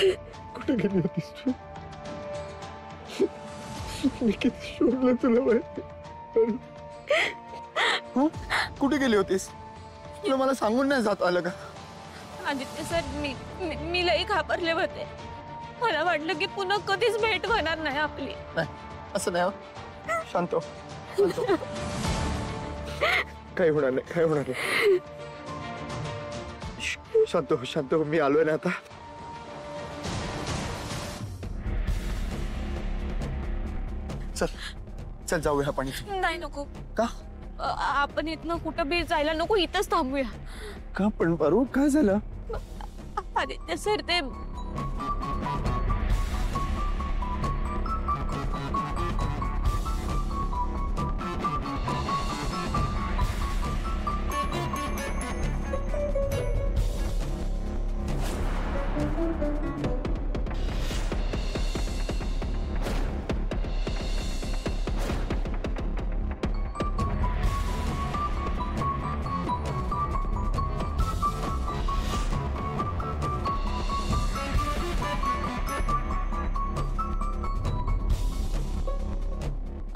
कुठे गेली होतीस तू? मी किती शोधलं तुला माहिती? कुठे गेली होतीस? तुला मला सांगून नाही जात आलं का? आदित्य सर, मी लई घाबरले होते. मला वाटलं की पुन्हा कधीच भेट होणार नाही आपली. नाही, असं नाही. शांत हो, शांत हो. काही होणार नाही, काही होणार नाही. शांत हो, शांत हो. मी आलोय ना आता. चल चल जाऊया ह्या पाणी. नाही, नको. का? आपण इथनं कुठं बी जायला नको, इथंच थांबूया. का पण पारू, काय झालं? आदित्य सर, ते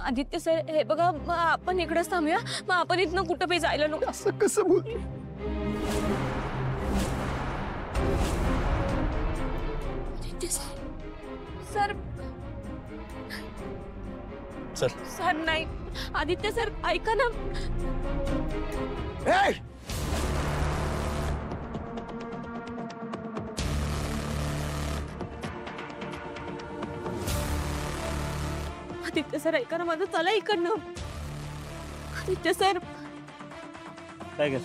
आदित्य सर, हे बघा, आपण इकडेच थांबूया. मग आपण इथनं कुठं बी जायला नको. असं कसं बोल? आदित्य सर, सर चल. सर, नाही. आदित्य सर, ऐका ना. आदित्य सर, ऐका ना माझं. चला इकडनं. आदित्य सर. काय कर,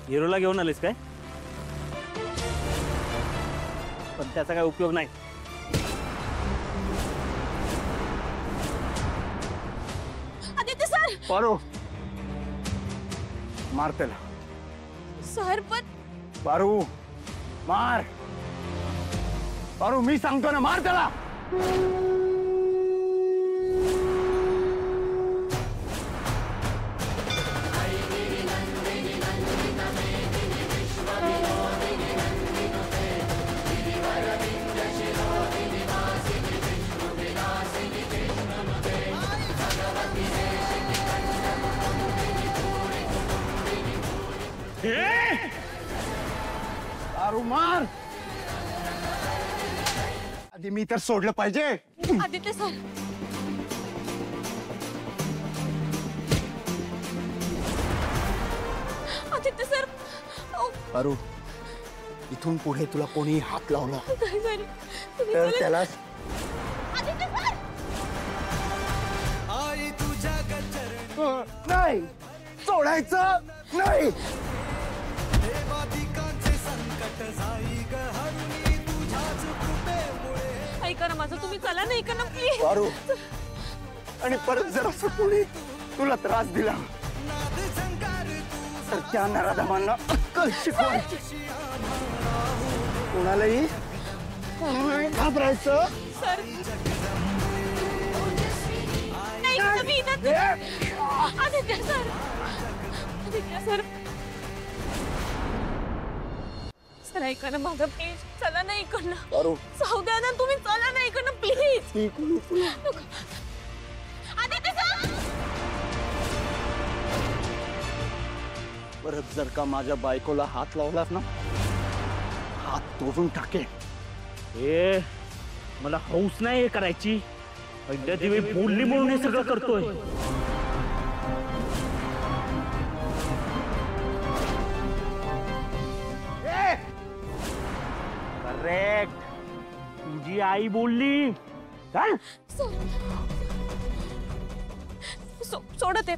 हिरोला घेऊन आलेस काय? पण त्याचा काय उपयोग नाही. आदित्य सर. पारू, मार त्याला. सर, पण पारू मार. पारू, मी सांगतो ना, मार त्याला. पारू मार. आधी मी तर सोडलं पाहिजे. आदित्य सर. आदित्य सर. पारू, इथून पुढे तुला कोणी हात लावला काय झालं? तुम्ही तर बोला. त्याला. आदित्य सर. नाही, सोडायचं नाही. ऐका ना माझं. तुम्ही चला ना, ऐका ना प्लीज. पारू, आणि परत जर असं कोणी तुला त्रास दिला तर त्या नराधमांना अक्कल शिकवायची. कोणालाही घाबरायचं. सर, नाही, तुम्ही इथं. Aditya sir. Aditya sir. Sir, ऐका ना माझं प्लीज. चला ना इकडनं. पारू, जाऊ द्या ना, तुम्ही चला ना इकडनं प्लीज. ती कोणी तुला. आदित्य सर. परत जर का माझ्या बायकोला हात लावलास ना, हात तोडून टाकेल. ए, मला हौस नाही हे करायची. पहिल्या दिवशी बोलली म्हणून हे सगळं करतोय. करेक्ट, तुझी आई बोलली. काय? सोडत आहे.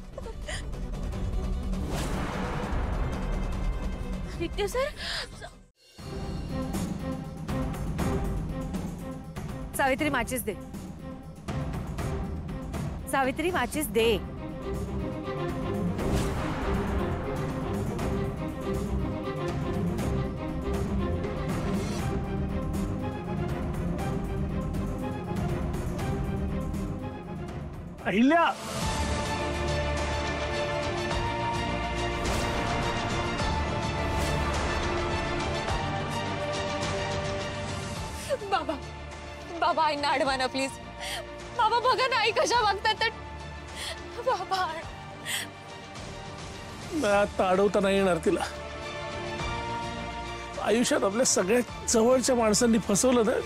आदित्य सर. सावित्री, माचीस दे. सावित्री, माचीस दे. अहिल्या, बाबा बाबा आईना अडवा ना प्लीज. बाबा बघा ना आई कशा वागतात तर. बाबा नाही, आता अडवता नाही येणार तिला. आयुष्यात आपल्या सगळ्यात जवळच्या माणसांनी फसवलं ना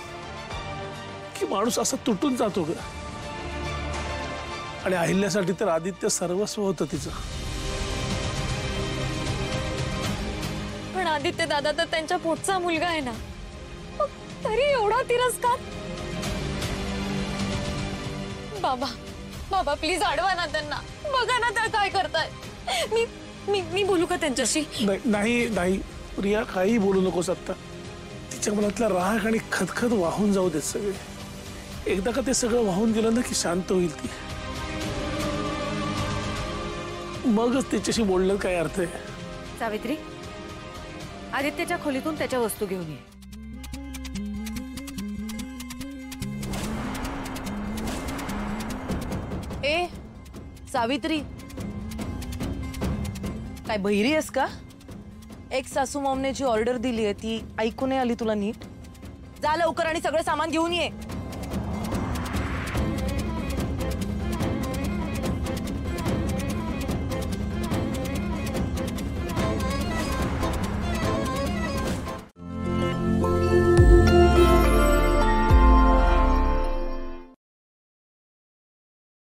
की माणूस असा तुटून जातो ग. आणि अहिल्यासाठी तर आदित्य सर्वस्व होतं तिचं. पण आदित्य दादा तर त्यांच्या पोटचा मुलगा आहे ना, मग तरी एवढा तिरस्कार. बाबा बाबा प्लीज अडवा ना त्यांना. बघा ना त्या काय करताय. मी मी मी बोलू का त्यांच्याशी? नाही नाही प्रिया, काही बोलू नकोस आता. तिच्या मनातला राग आणि खदखद वाहून जाऊ देत सगळे. एकदा का ते सगळं वाहून गेलं ना की शांत होईल ती. मगच तिच्याशी बोलण्यात काय अर्थ आहे. सावित्री, आदित्यच्या खोलीतून त्याच्या वस्तू घेऊन ये. ए सावित्री, काय बहिरी आहेस का? एक सासू मॉमने जी ऑर्डर दिली आहे ती ऐकू नाही आली तुला नीट? जा लवकर आणि सगळं सामान घेऊन ये.